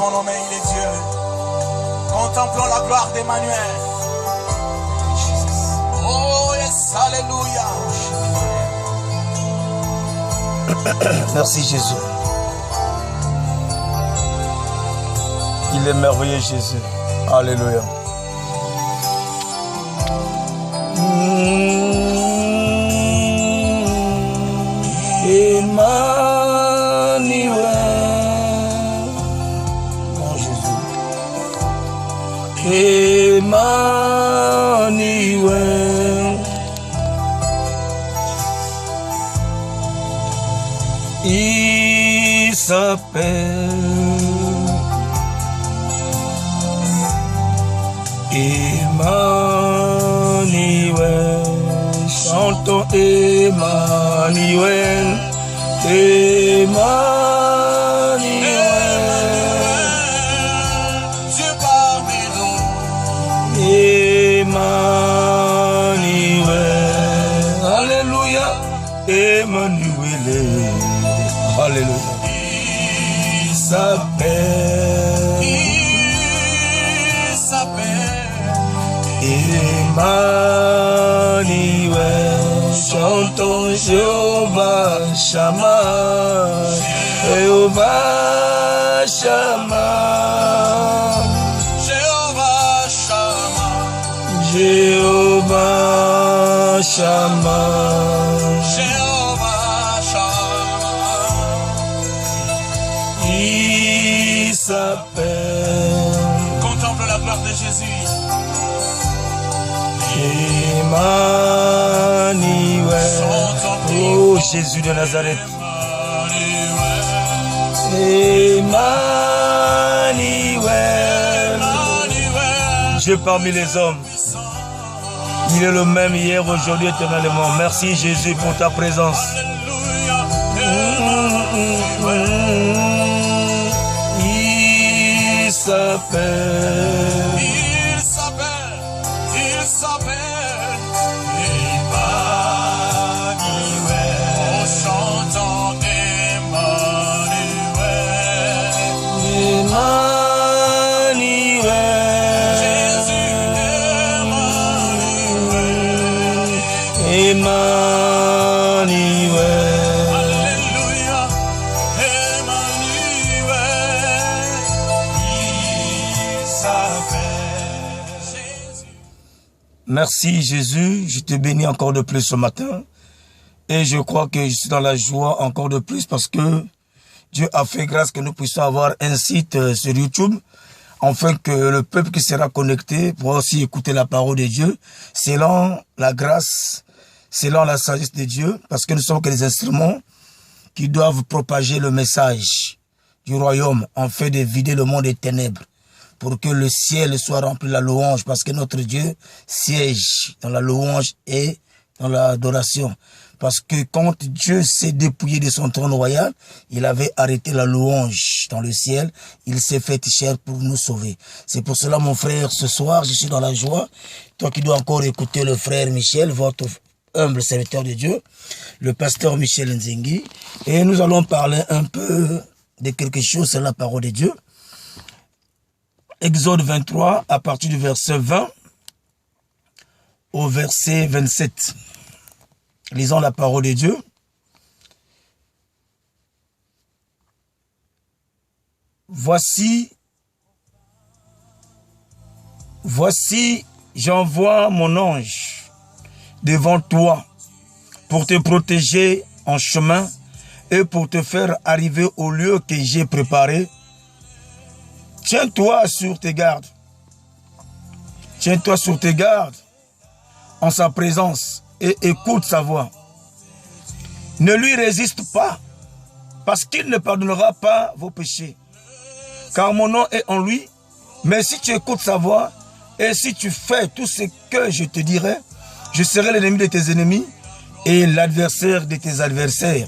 élevons nos mains, il est Dieu. Contemplons la gloire d'Emmanuel. Oh yes, alléluia. Merci Jésus. Il est merveilleux Jésus. Alléluia. Emmanuel. Mon Jésus. Emmanuel. Il s'appelle Emmanuel. Chantons Emmanuel. Emmanuel. Dieu parmi nous. Emmanuel. Alléluia. Emmanuel. Alléluia. Il s'appelle Emmanuel. Chantons Jéhovah Shammah. Jéhovah Shammah. Jéhovah Shammah. Jéhovah Shammah. Jéhovah Shammah. Il s'appelle. Contemple la gloire de Jésus. Emmanuel. Oh Jésus de Nazareth. Emmanuel. Dieu parmi les hommes. Il est le même hier, aujourd'hui, éternellement. Merci Jésus pour ta présence. Il s'appelle. Merci Jésus, je te bénis encore de plus ce matin et je crois que je suis dans la joie encore de plus parce que Dieu a fait grâce que nous puissions avoir un site sur YouTube afin que le peuple qui sera connecté pourra aussi écouter la parole de Dieu selon la grâce, selon la sagesse de Dieu, parce que nous sommes que des instruments qui doivent propager le message du royaume afin de vider le monde des ténèbres, pour que le ciel soit rempli de la louange, parce que notre Dieu siège dans la louange et dans l'adoration. Parce que quand Dieu s'est dépouillé de son trône royal, il avait arrêté la louange dans le ciel. Il s'est fait chair pour nous sauver. C'est pour cela, mon frère, ce soir, je suis dans la joie. Toi qui dois encore écouter le frère Michel, votre humble serviteur de Dieu, le pasteur Michel Nzengi. Et nous allons parler un peu de quelque chose sur la parole de Dieu. Exode 23, à partir du verset 20 au verset 27. Lisons la parole de Dieu. Voici, j'envoie mon ange devant toi pour te protéger en chemin et pour te faire arriver au lieu que j'ai préparé. Tiens-toi sur tes gardes. Tiens-toi sur tes gardes en sa présence et écoute sa voix. Ne lui résiste pas, parce qu'il ne pardonnera pas vos péchés. Car mon nom est en lui, mais si tu écoutes sa voix et si tu fais tout ce que je te dirai, je serai l'ennemi de tes ennemis et l'adversaire de tes adversaires.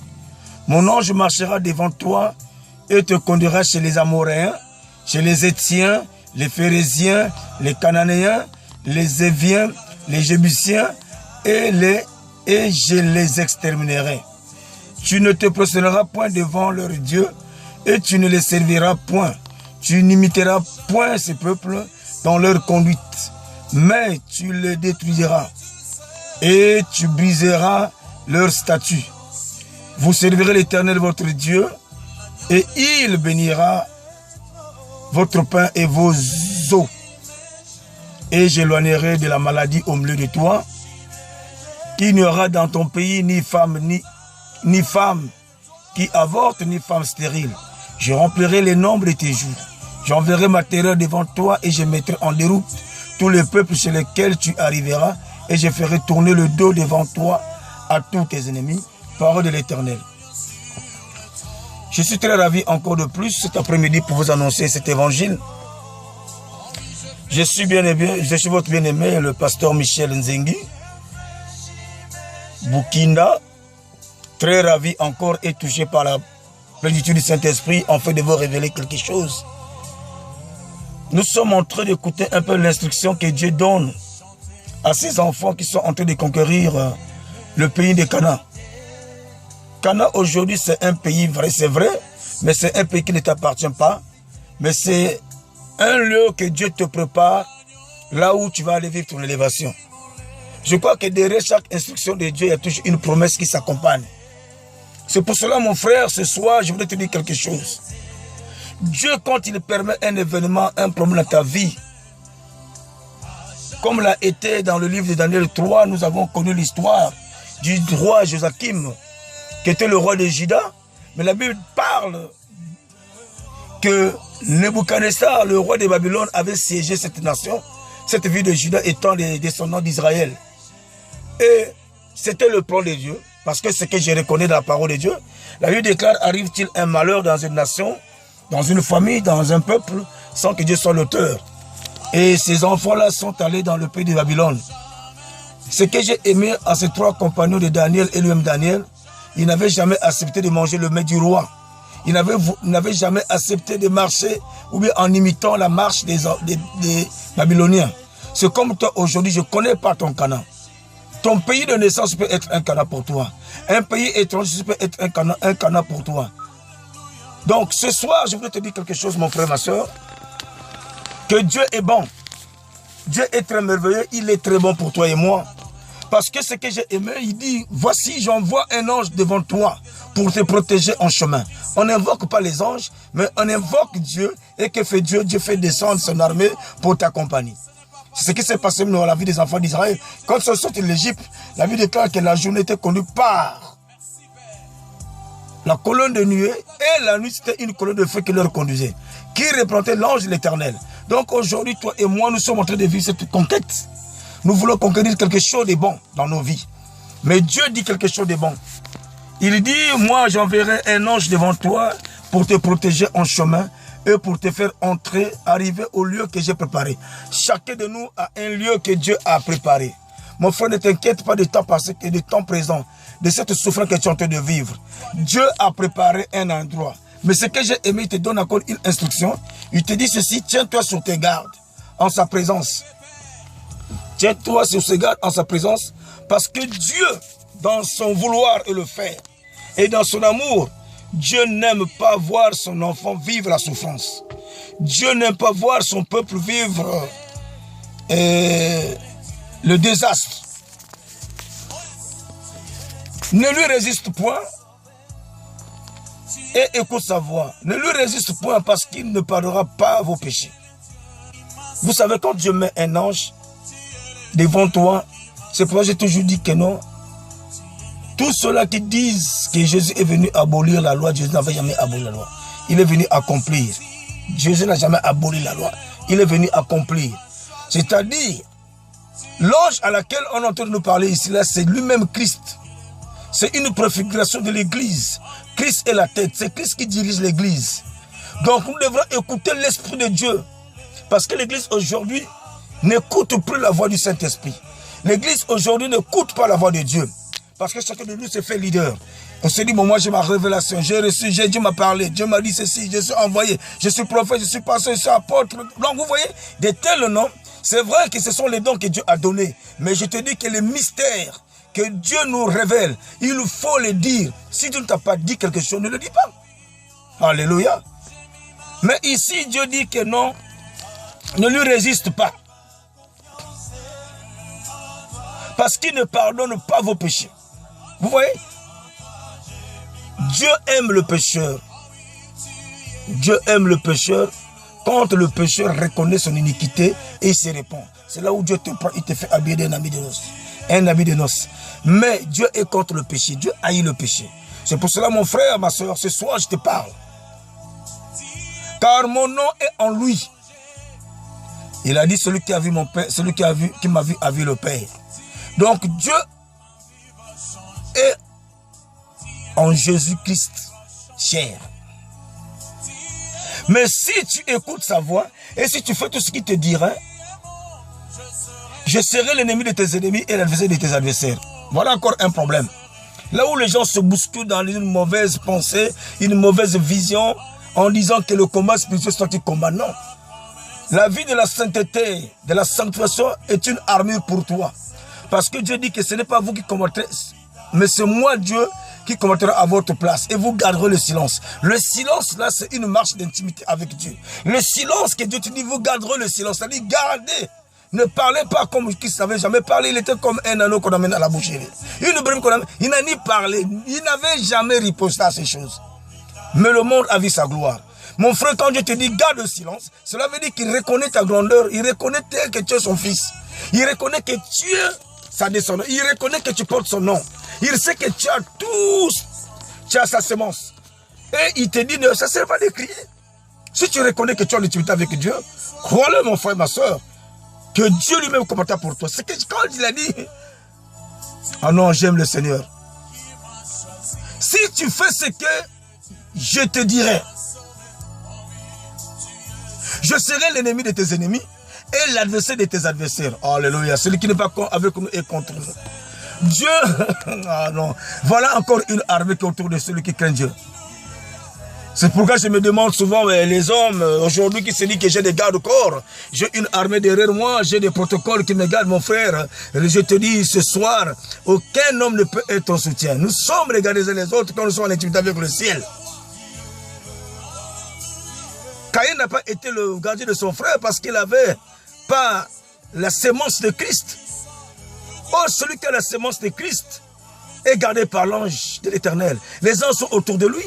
Mon ange marchera devant toi et te conduira chez les Amoréens, chez les Étiens, les Phérésiens, les Cananéens, les Éviens, les Jébusiens, et je les exterminerai. Tu ne te prosterneras point devant leur Dieu, et tu ne les serviras point. Tu n'imiteras point ces peuples dans leur conduite, mais tu les détruiras et tu briseras leur statut. Vous servirez l'Éternel votre Dieu et il bénira votre pain et vos eaux. Et j'éloignerai de la maladie au milieu de toi, qu'il n'y aura dans ton pays ni femme qui avorte, ni femme stérile. Je remplirai les nombres de tes jours. J'enverrai ma terreur devant toi et je mettrai en déroute tous les peuples chez lesquels tu arriveras et je ferai tourner le dos devant toi à tous tes ennemis. Parole de l'Éternel. Je suis très ravi encore de plus cet après-midi pour vous annoncer cet évangile. Je suis votre bien-aimé, le pasteur Michel Nzengi, Boukinda, très ravi encore et touché par la plénitude du Saint-Esprit, en fait de vous révéler quelque chose. Nous sommes en train d'écouter un peu l'instruction que Dieu donne à ses enfants qui sont en train de conquérir le pays de Canaan. Canaan aujourd'hui c'est un pays vrai, c'est vrai, mais c'est un pays qui ne t'appartient pas, mais c'est un lieu que Dieu te prépare, là où tu vas aller vivre ton élévation. Je crois que derrière chaque instruction de Dieu, il y a toujours une promesse qui s'accompagne. C'est pour cela, mon frère, ce soir, je voudrais te dire quelque chose. Dieu, quand il permet un événement, un problème dans ta vie, comme l'a été dans le livre de Daniel 3, nous avons connu l'histoire du roi Joachim, qui était le roi de Juda, mais la Bible parle que Nebuchadnezzar, le roi de Babylone, avait siégé cette nation, cette ville de Juda étant les descendants d'Israël. Et c'était le plan de Dieu, parce que ce que je reconnais dans la parole de Dieu, la Bible déclare, arrive-t-il un malheur dans une nation, dans une famille, dans un peuple, sans que Dieu soit l'auteur. Et ces enfants-là sont allés dans le pays de Babylone. Ce que j'ai aimé à ces trois compagnons de Daniel et lui-même Daniel, ils n'avaient jamais accepté de manger le mets du roi. Ils n'avaient jamais accepté de marcher ou bien en imitant la marche des Babyloniens. C'est comme toi aujourd'hui, je ne connais pas ton Canaan. Ton pays de naissance peut être un Canaan pour toi. Un pays étranger peut être un Canaan pour toi. Donc ce soir, je voudrais te dire quelque chose, mon frère, ma soeur. Que Dieu est bon. Dieu est très merveilleux. Il est très bon pour toi et moi. Parce que ce que j'ai aimé, il dit, voici, j'envoie un ange devant toi pour te protéger en chemin. On n'invoque pas les anges, mais on invoque Dieu. Et que fait Dieu? Dieu fait descendre son armée pour t'accompagner. C'est ce qui s'est passé dans la vie des enfants d'Israël. Quand ils sont sortis de l'Égypte, la Bible déclare que la journée était conduite par la colonne de nuée et la nuit c'était une colonne de feu qui leur conduisait, qui représentait l'ange de l'Éternel. Donc aujourd'hui, toi et moi, nous sommes en train de vivre cette conquête. Nous voulons conquérir quelque chose de bon dans nos vies. Mais Dieu dit quelque chose de bon. Il dit, moi j'enverrai un ange devant toi pour te protéger en chemin et pour te faire entrer, arriver au lieu que j'ai préparé. Chacun de nous a un lieu que Dieu a préparé. Mon frère, ne t'inquiète pas du temps passé et du temps présent, de cette souffrance que tu es en train de vivre. Dieu a préparé un endroit. Mais ce que j'ai aimé, il te donne encore une instruction. Il te dit ceci, tiens-toi sur tes gardes en sa présence. Tiens-toi sur ses gardes en sa présence, parce que Dieu, dans son vouloir et le faire, et dans son amour, Dieu n'aime pas voir son enfant vivre la souffrance. Dieu n'aime pas voir son peuple vivre le désastre. Ne lui résiste point et écoute sa voix. Ne lui résiste point parce qu'il ne parlera pas vos péchés. Vous savez, quand Dieu met un ange devant toi, c'est pourquoi j'ai toujours dit que non. Tous ceux-là qui disent que Jésus est venu abolir la loi, Jésus n'avait jamais aboli la loi. Il est venu accomplir. Jésus n'a jamais aboli la loi. Il est venu accomplir. C'est-à-dire, l'ange à laquelle on entend nous parler ici, là, c'est lui-même Christ. C'est une préfiguration de l'Église. Christ est la tête. C'est Christ qui dirige l'Église. Donc nous devrons écouter l'Esprit de Dieu. Parce que l'Église aujourd'hui n'écoute plus la voix du Saint-Esprit. L'Église aujourd'hui n'écoute pas la voix de Dieu. Parce que chacun de nous se fait leader. On se dit, bon, moi j'ai ma révélation, j'ai reçu, Dieu m'a parlé, Dieu m'a dit ceci, je suis envoyé, je suis prophète, je suis pasteur, je suis apôtre. Donc vous voyez, de tels noms, c'est vrai que ce sont les dons que Dieu a donnés. Mais je te dis que les mystères que Dieu nous révèle, il faut les dire. Si Dieu ne t'a pas dit quelque chose, ne le dis pas. Alléluia. Mais ici, Dieu dit que non, ne lui résiste pas. Parce qu'il ne pardonne pas vos péchés. Vous voyez? Dieu aime le pécheur. Dieu aime le pécheur quand le pécheur reconnaît son iniquité et il se répand. C'est là où Dieu te prend, il te fait habiller d'un habit de noces. Un habit de noces. Mais Dieu est contre le péché. Dieu haït le péché. C'est pour cela, mon frère, ma soeur, ce soir, je te parle. Car mon nom est en lui. Il a dit, celui qui a vu mon Père, celui qui m'a vu a vu le Père. Donc Dieu est en Jésus-Christ chair. Mais si tu écoutes sa voix et si tu fais tout ce qu'il te dira, je serai l'ennemi de tes ennemis et l'adversaire de tes adversaires. Voilà encore un problème. Là où les gens se bousculent dans une mauvaise pensée, une mauvaise vision, en disant que le combat spirituel c'est un combat. Non. La vie de la sainteté, de la sanctification est une armure pour toi. Parce que Dieu dit que ce n'est pas vous qui combattrez, mais c'est moi Dieu qui combattra à votre place. Et vous garderez le silence. Le silence là, c'est une marche d'intimité avec Dieu. Le silence que Dieu te dit, vous garderez le silence. C'est-à-dire, gardez. Ne parlez pas comme qui ne savait jamais parler. Il était comme un anneau qu'on amène à la boucherie. Une brème qu'on amène. Il n'a ni parlé. Il n'avait jamais riposté à ces choses. Mais le monde a vu sa gloire. Mon frère, quand Dieu te dit garde le silence, cela veut dire qu'il reconnaît ta grandeur. Il reconnaît que tu es son fils. Il reconnaît que tu es sa descendance. Il reconnaît que tu portes son nom. Il sait que tu as tout. Tu as sa semence. Et il te dit, ça ne sert pas de crier. Si tu reconnais que tu as l'intimité avec Dieu, crois-le mon frère, ma soeur, que Dieu lui-même combattera pour toi. C'est que quand il a dit, ah non, j'aime le Seigneur. Si tu fais ce que je te dirai, je serai l'ennemi de tes ennemis et l'adversaire de tes adversaires. Alléluia. Celui qui n'est pas avec nous est contre nous. Dieu, ah non, voilà encore une armée qui est autour de celui qui craint Dieu. C'est pourquoi je me demande souvent, les hommes, aujourd'hui qui se disent que j'ai des gardes-corps, j'ai une armée derrière moi, j'ai des protocoles qui me gardent, mon frère. Je te dis ce soir, aucun homme ne peut être ton soutien. Nous sommes regardés les uns les autres quand nous sommes en intimité avec le ciel. Caïn n'a pas été le gardien de son frère parce qu'il n'avait pas la sémence de Christ. Or, celui qui a la sémence de Christ est gardé par l'ange de l'Éternel. Les anges sont autour de lui.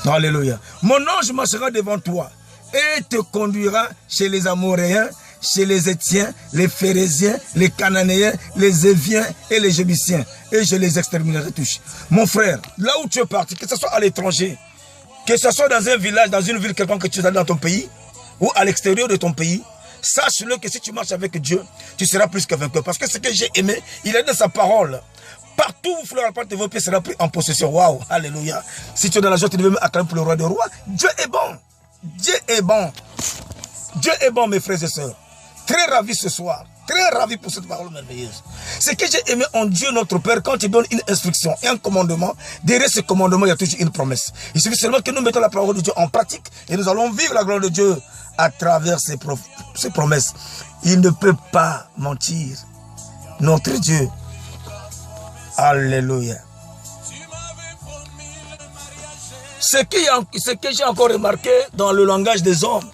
Alléluia. Mon ange marchera devant toi et te conduira chez les Amoréens, chez les Étiens, les Phérésiens, les Cananéens, les Éviens et les Jébusiens. Et je les exterminerai tous. Mon frère, là où tu es parti, que ce soit à l'étranger, que ce soit dans un village, dans une ville quelconque que tu es dans ton pays, ou à l'extérieur de ton pays, sache-le que si tu marches avec Dieu, tu seras plus que vainqueur. Parce que ce que j'ai aimé, il est dans sa parole. Partout où vous fleurez la porte de vos pieds sera pris en possession. Waouh, alléluia. Si tu es dans la joie, tu devais me acclamer pour le roi des rois. Dieu est bon. Dieu est bon. Dieu est bon, mes frères et sœurs. Très ravi ce soir. Très ravi pour cette parole merveilleuse. Ce que j'ai aimé en Dieu notre Père, quand il donne une instruction et un commandement, derrière ce commandement, il y a toujours une promesse. Il suffit seulement que nous mettons la parole de Dieu en pratique et nous allons vivre la gloire de Dieu à travers ces promesses. Il ne peut pas mentir. Notre Dieu. Alléluia. Ce que j'ai encore remarqué dans le langage des hommes.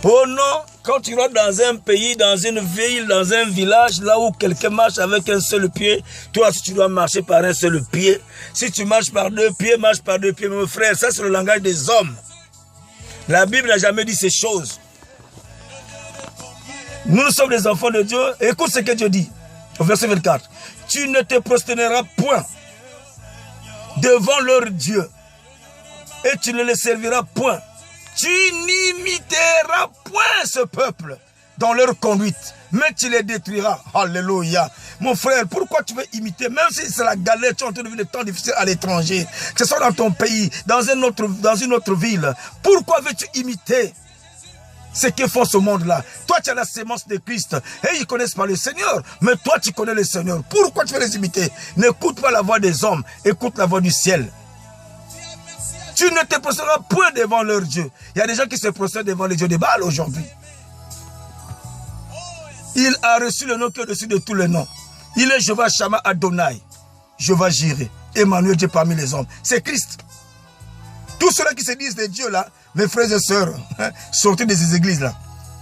Oh non, quand tu vas dans un pays, dans une ville, dans un village, là où quelqu'un marche avec un seul pied, toi si tu dois marcher par un seul pied, si tu marches par deux pieds, marche par deux pieds, mon frère, ça c'est le langage des hommes. La Bible n'a jamais dit ces choses. Nous sommes les enfants de Dieu. Écoute ce que Dieu dit au verset 24. Tu ne te prosterneras point devant leur Dieu et tu ne les serviras point. Tu n'imiteras point ce peuple dans leur conduite, mais tu les détruiras. Alléluia. Mon frère, pourquoi tu veux imiter, même si c'est la galère, tu es en train de vivre des temps difficiles à l'étranger, que ce soit dans ton pays, dans une autre ville, pourquoi veux-tu imiter ce que font ce monde-là? Toi, tu as la sémence de Christ et ils ne connaissent pas le Seigneur, mais toi, tu connais le Seigneur. Pourquoi tu veux les imiter? N'écoute pas la voix des hommes, écoute la voix du ciel. Tu ne te prosterneras point devant leur Dieu. Il y a des gens qui se prosternent devant les dieux de Baal aujourd'hui. Il a reçu le nom qui est au-dessus de tous les noms. Il est Jéhovah Shammah Adonai, Jéhovah Jireh, Emmanuel Dieu parmi les hommes. C'est Christ. Tous ceux-là qui se disent des dieux là Mes frères et sœurs, sortez de ces églises-là.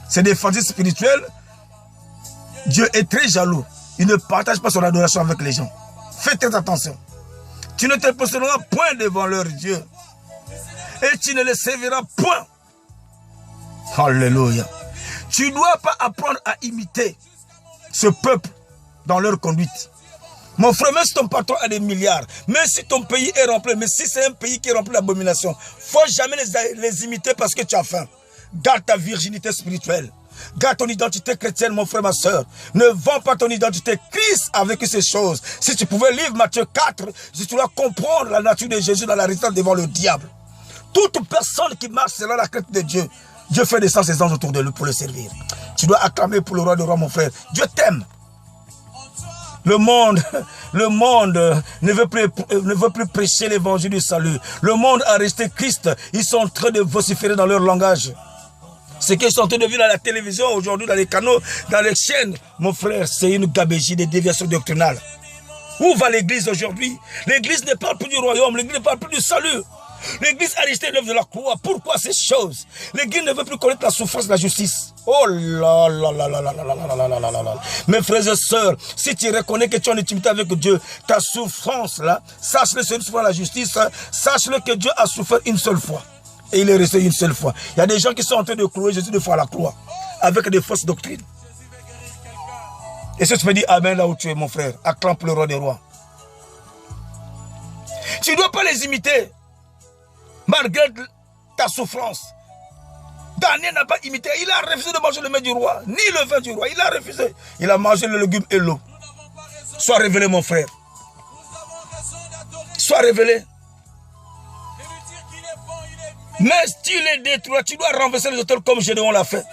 C'est des fantaisies spirituelles. Dieu est très jaloux. Il ne partage pas son adoration avec les gens. Faites très attention. Tu ne te posteras point devant leur Dieu. Et tu ne les serviras point. Alléluia. Tu ne dois pas apprendre à imiter ce peuple dans leur conduite. Mon frère, même si ton patron a des milliards, même si ton pays est rempli, mais si c'est un pays qui est rempli d'abominations, il ne faut jamais les imiter parce que tu as faim. Garde ta virginité spirituelle. Garde ton identité chrétienne, mon frère, ma soeur. Ne vends pas ton identité Christ avec ces choses. Si tu pouvais lire Matthieu 4, si tu dois comprendre la nature de Jésus dans la résistance devant le diable. Toute personne qui marche selon la crainte de Dieu, Dieu fait descendre ses anges autour de lui pour le servir. Tu dois acclamer pour le roi des rois, mon frère. Dieu t'aime. Le monde ne veut plus prêcher l'évangile du salut. Le monde a resté Christ. Ils sont en train de vociférer dans leur langage. Ce qu'ils sont en train de vivre dans la télévision aujourd'hui, dans les canaux, dans les chaînes, mon frère, c'est une gabégie de déviation doctrinale. Où va l'église aujourd'hui? L'église ne parle plus du royaume, l'église ne parle plus du salut. L'église a resté l'œuvre de la croix. Pourquoi ces choses? L'église ne veut plus connaître la souffrance de la justice. Oh là là là là là là là là là là là là. Mes frères et sœurs, si tu reconnais que tu es en intimité avec Dieu, ta souffrance là, sache-le, c'est une souffrance de la justice, sache-le que Dieu a souffert une seule fois. Et il est resté une seule fois. Il y a des gens qui sont en train de clouer Jésus de fois à la croix, avec des fausses doctrines. Et si tu me dis Amen là où tu es, mon frère, acclame pour le roi des rois. Tu ne dois pas les imiter. Malgré ta souffrance. Daniel n'a pas imité. Il a refusé de manger le mets du roi, ni le vin du roi. Il a refusé. Il a mangé le légume et l'eau. Sois révélé, mon frère. Sois révélé. Mais tu les détruis. Tu dois renverser les auteurs comme Gédéon l'a fait.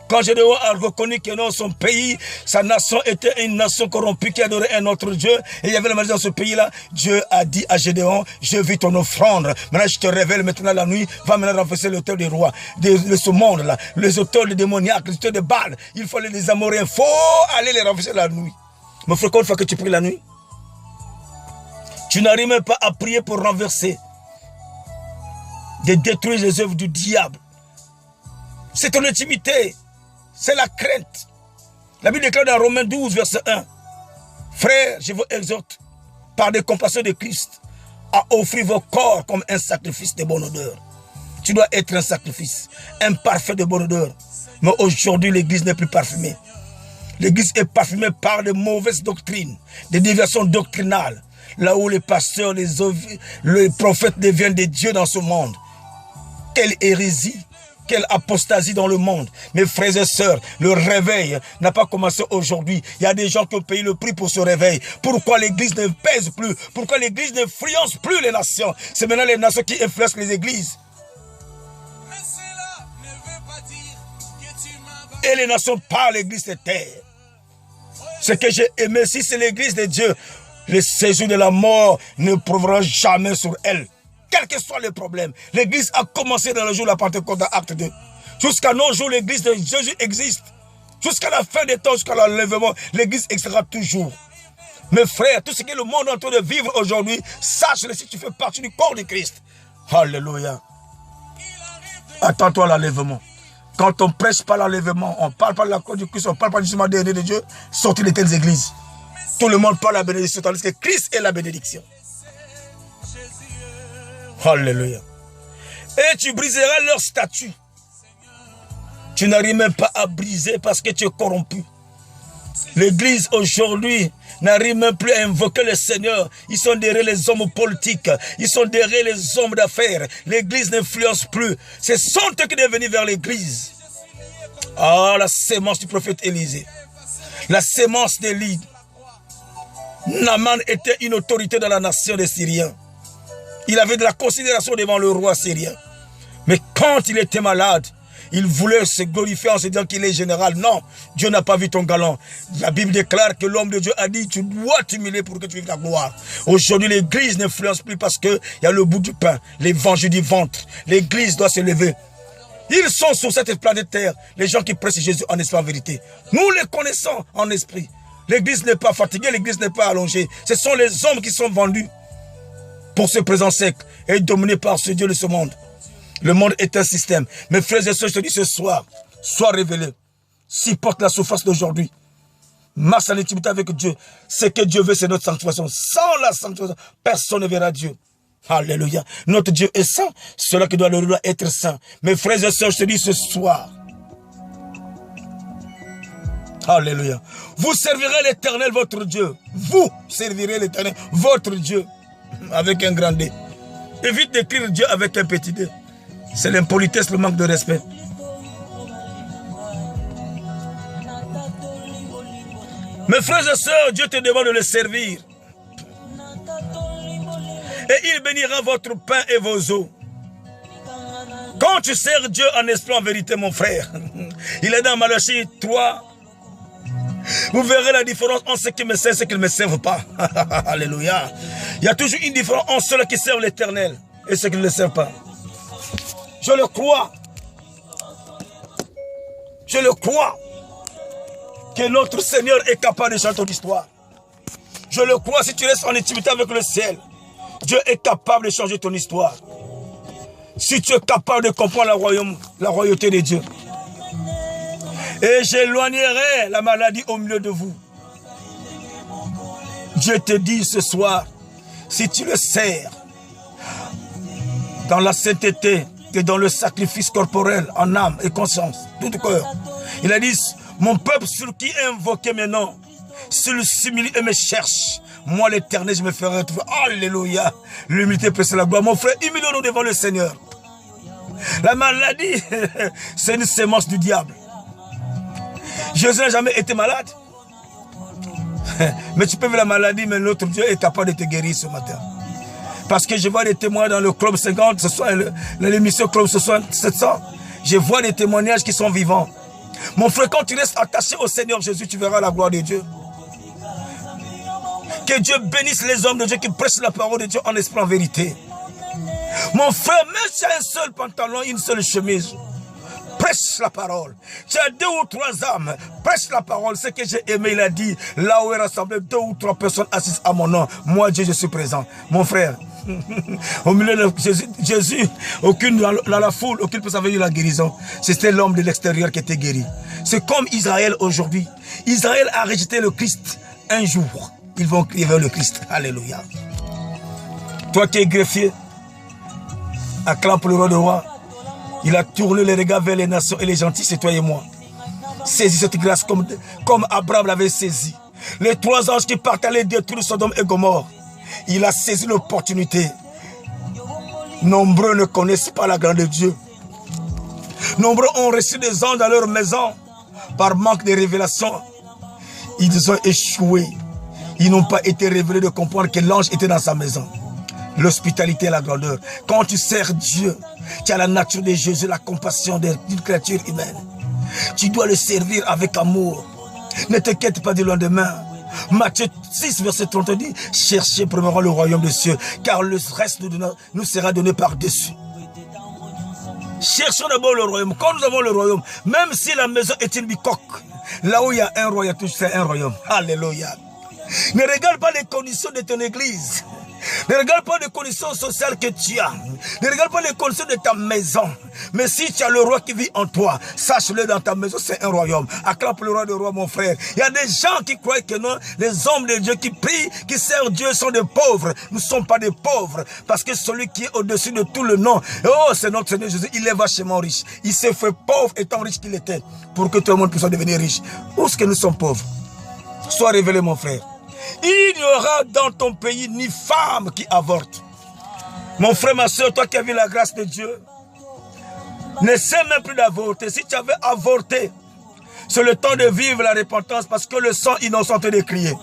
Quand Gédéon a reconnu que non, son pays, sa nation était une nation corrompue qui adorait un autre Dieu, et il y avait la maladie dans ce pays-là, Dieu a dit à Gédéon, je vis ton offrande. Maintenant, je te révèle maintenant la nuit, va maintenant renverser l'auteur des rois, de ce monde-là, les auteurs des démoniaques, les auteurs de Baal. Il faut aller les amorer, il faut aller les renverser la nuit. Mon frère, combien de fois que tu pries la nuit, tu n'arrives même pas à prier pour renverser, de détruire les œuvres du diable. C'est ton intimité. C'est la crainte. La Bible déclare dans Romains 12, verset 1. Frères, je vous exhorte, par des compassions de Christ, à offrir vos corps comme un sacrifice de bonne odeur. Tu dois être un sacrifice, un parfum de bonne odeur. Mais aujourd'hui, l'église n'est plus parfumée. L'église est parfumée par de mauvaises doctrines, des déviations doctrinales. Là où les pasteurs, les prophètes deviennent des dieux dans ce monde. Quelle hérésie! Quelle apostasie dans le monde. Mes frères et sœurs, le réveil n'a pas commencé aujourd'hui. Il y a des gens qui ont payé le prix pour ce réveil. Pourquoi l'église ne pèse plus? Pourquoi l'église n'influence plus les nations? C'est maintenant les nations qui influencent les églises. Et les nations par l'église de terre. Ce que j'ai aimé, si c'est l'église de Dieu, le séjour de la mort ne prouvera jamais sur elle. Quel que soit le problème, l'église a commencé dans le jour de la Pentecôte, dans Acte 2. Jusqu'à nos jours, l'église de Jésus existe. Jusqu'à la fin des temps, jusqu'à l'enlèvement, l'église existera toujours. Mes frères, tout ce que le monde est en train de vivre aujourd'hui, sache-le si tu fais partie du corps de Christ. Alléluia. Attends-toi à l'enlèvement. Quand on prêche pas l'enlèvement, on ne parle pas de la croix du Christ, on ne parle pas du jugement dernier de Dieu, sortez de telles églises. Tout le monde parle de la bénédiction, tandis que Christ est la bénédiction. Alléluia. Et tu briseras leur statut. Tu n'arrives même pas à briser parce que tu es corrompu. L'église aujourd'hui n'arrive même plus à invoquer le Seigneur. Ils sont derrière les hommes politiques. Ils sont derrière les hommes d'affaires. L'église n'influence plus. Ce sont eux qui doivent venir vers l'église. Ah, la sémence du prophète Élisée. La sémence d'Élie. Naaman était une autorité dans la nation des Syriens. Il avait de la considération devant le roi syrien. Mais quand il était malade, il voulait se glorifier en se disant qu'il est général. Non, Dieu n'a pas vu ton galant. La Bible déclare que l'homme de Dieu a dit, tu dois t'humilier pour que tu vives la gloire. Aujourd'hui, l'église n'influence plus parce qu'il y a le bout du pain, l'évangile du ventre. L'église doit se lever. Ils sont sur cette planète Terre, les gens qui prêchent Jésus en esprit en vérité. Nous les connaissons en esprit. L'église n'est pas fatiguée, l'église n'est pas allongée. Ce sont les hommes qui sont vendus pour ce présent siècle et dominés par ce Dieu de ce monde. Le monde est un système. Mes frères et sœurs, je te dis ce soir, sois révélé. Supporte la souffrance d'aujourd'hui. Marche en intimité avec Dieu. Ce que Dieu veut, c'est notre sanctification. Sans la sanctification, personne ne verra Dieu. Alléluia. Notre Dieu est saint. Cela qui doit être saint. Mes frères et sœurs, je te dis ce soir. Alléluia. Vous servirez l'Éternel, votre Dieu. Vous servirez l'Éternel, votre Dieu. Avec un grand D. Évite d'écrire Dieu avec un petit D. C'est l'impolitesse, le manque de respect. Mes frères et sœurs, Dieu te demande de le servir. Et il bénira votre pain et vos eaux. Quand tu sers Dieu en esprit, en vérité, mon frère, il est dans Malachie 3. Vous verrez la différence entre ceux qui me servent et ceux qui ne me servent pas. Alléluia. Il y a toujours une différence entre ceux qui servent l'Éternel et ceux qui ne le servent pas. Je le crois. Je le crois. Que notre Seigneur est capable de changer ton histoire. Je le crois, si tu restes en intimité avec le ciel, Dieu est capable de changer ton histoire. Si tu es capable de comprendre la royauté de Dieu. Et j'éloignerai la maladie au milieu de vous. Dieu te dit ce soir, si tu le sers dans la sainteté et dans le sacrifice corporel, en âme et conscience, tout cœur, il a dit, mon peuple sur qui est invoqué mes noms, s'il s'humilie et me cherche, moi l'Éternel, je me ferai retrouver. Alléluia. L'humilité précède la gloire. Mon frère, humilie-nous devant le Seigneur. La maladie, c'est une sémence du diable. Jésus n'a jamais été malade. Mais tu peux voir la maladie, mais notre Dieu est capable de te guérir ce matin. Parce que je vois des témoins dans le club 50, ce soit l'émission club 700. Je vois des témoignages qui sont vivants. Mon frère, quand tu restes attaché au Seigneur Jésus, tu verras la gloire de Dieu. Que Dieu bénisse les hommes de Dieu qui prêchent la parole de Dieu en esprit, en vérité. Mon frère, même si tu as un seul pantalon, une seule chemise, prêche la parole. Tu as 2 ou 3 âmes, prêche la parole. Ce que j'ai aimé, il a dit, là où est rassemblé 2 ou 3 personnes assises à mon nom, moi Dieu, je suis présent. Mon frère, au milieu de Jésus, dans la foule, aucune personne avait eu la guérison. C'était l'homme de l'extérieur qui était guéri. C'est comme Israël aujourd'hui. Israël a rejeté le Christ. Un jour, ils vont crier vers le Christ. Alléluia. Toi qui es greffier, acclame pour le roi de roi. Il a tourné les regards vers les nations et les gentils, c'est toi et moi. Saisis cette grâce comme Abraham l'avait saisi. Les 3 anges qui partent aller détruire Sodome et Gomorrhe. Il a saisi l'opportunité. Nombreux ne connaissent pas la grandeur de Dieu. Nombreux ont reçu des anges dans leur maison par manque de révélation. Ils ont échoué. Ils n'ont pas été révélés de comprendre que l'ange était dans sa maison. L'hospitalité et la grandeur. Quand tu sers Dieu, tu as la nature de Jésus, la compassion d'une créature humaine. Tu dois le servir avec amour. Ne t'inquiète pas du lendemain. Matthieu 6, verset 30 dit, cherchez premièrement le royaume des cieux, car le reste nous sera donné par-dessus. Cherchons d'abord le royaume. Quand nous avons le royaume, même si la maison est une bicoque, là où il y a un roi, il y a toujours un royaume. Alléluia. Ne regarde pas les conditions de ton église. Ne regarde pas les conditions sociales que tu as. Ne regarde pas les conditions de ta maison. Mais si tu as le roi qui vit en toi, sache-le, dans ta maison, c'est un royaume. Acclame pour le roi de roi, mon frère. Il y a des gens qui croient que non, les hommes de Dieu qui prient, qui servent Dieu sont des pauvres. Nous ne sommes pas des pauvres. Parce que celui qui est au-dessus de tout le nom, oh, c'est notre Seigneur Jésus. Il est vachement riche. Il s'est fait pauvre étant riche qu'il était. Pour que tout le monde puisse devenir riche. Où est-ce que nous sommes pauvres? Sois révélé, mon frère. Il n'y aura dans ton pays ni femme qui avorte. Mon frère, ma soeur, toi qui as vu la grâce de Dieu, n'essaie même plus d'avorter. Si tu avais avorté, c'est le temps de vivre la repentance parce que le sang innocent te décrié.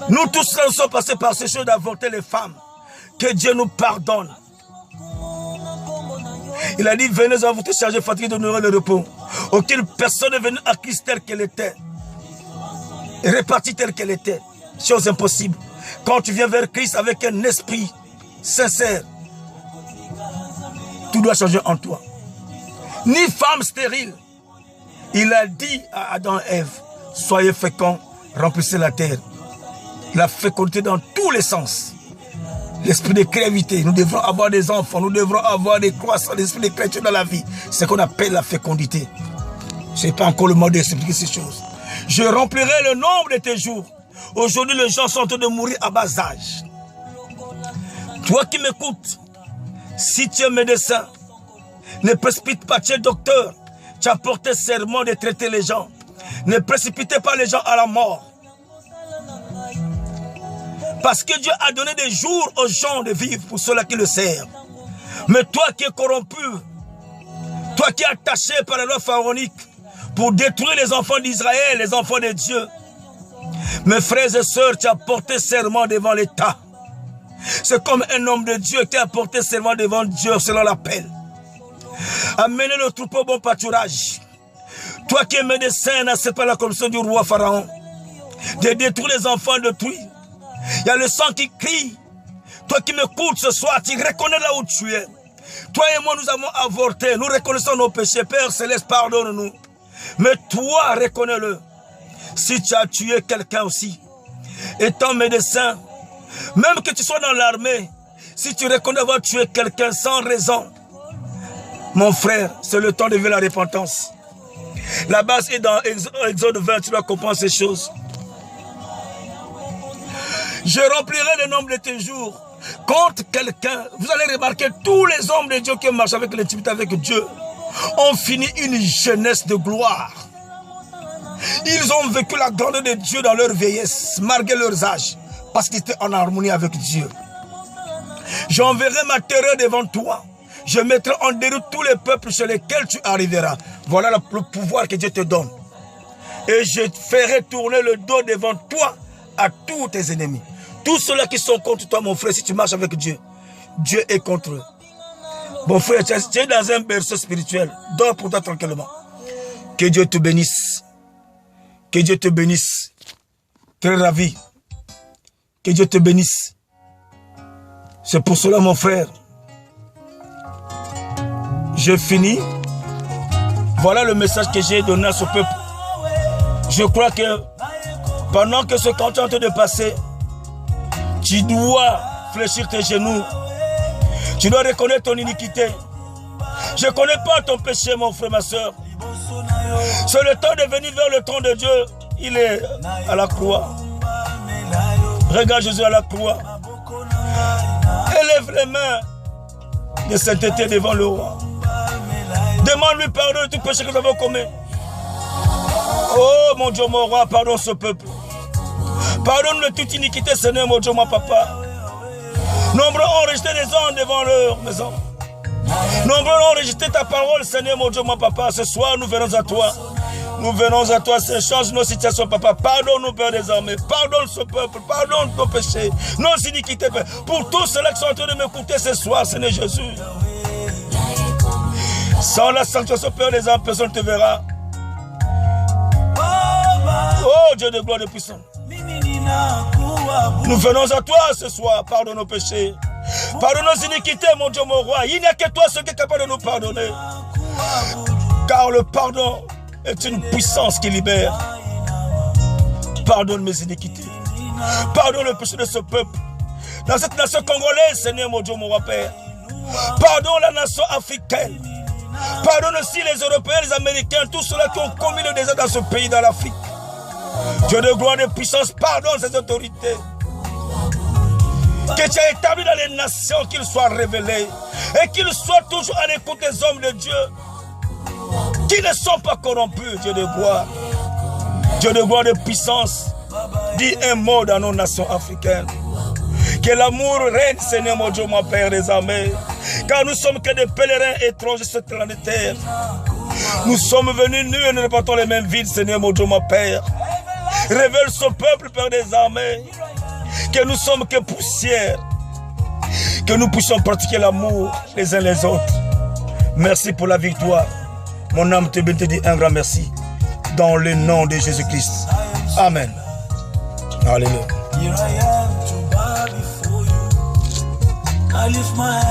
Nous tous là, nous sommes passés par ces choses d'avorter les femmes. Que Dieu nous pardonne. Il a dit, venez à vous charger, fatigués de nourrir le repos. Aucune personne n'est venue à Christ telle qu'elle était. Répartie telle qu'elle était. Chose impossible. Quand tu viens vers Christ avec un esprit sincère, tout doit changer en toi. Ni femme stérile. Il a dit à Adam et Ève, soyez féconds, remplissez la terre. La fécondité dans tous les sens. l'esprit de créativité. Nous devrons avoir des enfants, nous devrons avoir des croissances, l'esprit de créativité dans la vie. C'est ce qu'on appelle la fécondité. Je n'ai pas encore le mot d'expliquer ces choses. Je remplirai le nombre de tes jours. Aujourd'hui, les gens sont en train de mourir à bas âge. Toi qui m'écoutes, si tu es médecin, ne précipite pas, tu es docteur, tu as porté serment de traiter les gens. Ne précipitez pas les gens à la mort. Parce que Dieu a donné des jours aux gens de vivre pour ceux-là qui le servent. Mais toi qui es corrompu, toi qui es attaché par la loi pharaonique pour détruire les enfants d'Israël, les enfants de Dieu, mes frères et sœurs, tu as porté serment devant l'État. C'est comme un homme de Dieu qui a porté serment devant Dieu selon l'appel. Amenez le troupeau au bon pâturage. Toi qui es médecin, n'accepte pas la commission du roi Pharaon de détruire les enfants d'autrui. Il y a le sang qui crie. Toi qui m'écoutes ce soir, tu reconnais là où tu es. Toi et moi, nous avons avorté. Nous reconnaissons nos péchés. Père Céleste, pardonne-nous. Mais toi, reconnais-le. Si tu as tué quelqu'un aussi, étant médecin, même que tu sois dans l'armée, si tu reconnais avoir tué quelqu'un sans raison, mon frère, c'est le temps de vivre la repentance. La base est dans Exode 20, tu dois comprendre ces choses. Je remplirai le nombre de tes jours. Contre quelqu'un, vous allez remarquer tous les hommes de Dieu qui marchent avec l'intimité avec Dieu ont fini une jeunesse de gloire. Ils ont vécu la grandeur de Dieu dans leur vieillesse, malgré leurs âges, parce qu'ils étaient en harmonie avec Dieu. J'enverrai ma terreur devant toi. Je mettrai en déroute tous les peuples sur lesquels tu arriveras. Voilà le pouvoir que Dieu te donne. Et je ferai tourner le dos devant toi à tous tes ennemis. Tous ceux-là qui sont contre toi, mon frère, si tu marches avec Dieu, Dieu est contre eux. Mon frère, tu es dans un berceau spirituel. Dors pour toi tranquillement. Que Dieu te bénisse. Que Dieu te bénisse. Très ravi. Que Dieu te bénisse. C'est pour cela, mon frère. Je finis. Voilà le message que j'ai donné à ce peuple. Je crois que pendant que ce temps est en train de passer, tu dois fléchir tes genoux. Tu dois reconnaître ton iniquité. Je ne connais pas ton péché, mon frère, ma soeur. C'est le temps de venir vers le trône de Dieu. Il est à la croix. Regarde Jésus à la croix. Élève les mains de sainteté devant le roi. Demande-lui pardon de tout péché que nous avons commis. Oh mon Dieu, mon roi, pardonne ce peuple. Pardonne de toute iniquité, Seigneur, mon Dieu, mon papa. Nombreux ont rejeté les hommes devant leur maison. Nombreux ont rejeté ta parole, Seigneur, mon Dieu, mon papa. Ce soir, nous venons à toi. Nous venons à toi, change nos situations, papa. Pardonne-nous, Père, désormais. Pardonne ce peuple. Pardonne nos péchés, nos iniquités, Père. Pour tous ceux-là qui sont en train de m'écouter ce soir, Seigneur Jésus. Sans la sanctuation, Père, des hommes, personne ne te verra. Oh, Dieu de gloire et de puissance. Nous venons à toi ce soir. Pardonne nos péchés. Pardonne nos iniquités, mon Dieu, mon roi. Il n'y a que toi, ce qui est capable de nous pardonner. Car le pardon est une puissance qui libère. Pardonne mes iniquités. Pardonne le péché de ce peuple. Dans cette nation congolaise, Seigneur, mon Dieu, mon roi, Père. Pardonne la nation africaine. Pardonne aussi les Européens, les Américains, tous ceux-là qui ont commis le désert dans ce pays, dans l'Afrique. Dieu de gloire et de puissance, pardonne ces autorités. Que tu as établi dans les nations qu'ils soient révélés et qu'ils soient toujours à l'écoute des hommes de Dieu qui ne sont pas corrompus, Dieu de gloire. Dieu de gloire et de puissance, dis un mot dans nos nations africaines. Que l'amour règne, Seigneur, mon Dieu, mon Père des armées. Car nous sommes que des pèlerins étrangers sur cette planète terre. Nous sommes venus nus et nous ne portons les mêmes vides, Seigneur, mon Dieu, mon Père. Révèle ce peuple, Père des armées, que nous sommes que poussière, que nous puissions pratiquer l'amour les uns les autres. Merci pour la victoire. Mon âme te dit un grand merci. Dans le nom de Jésus-Christ. Amen. Alléluia.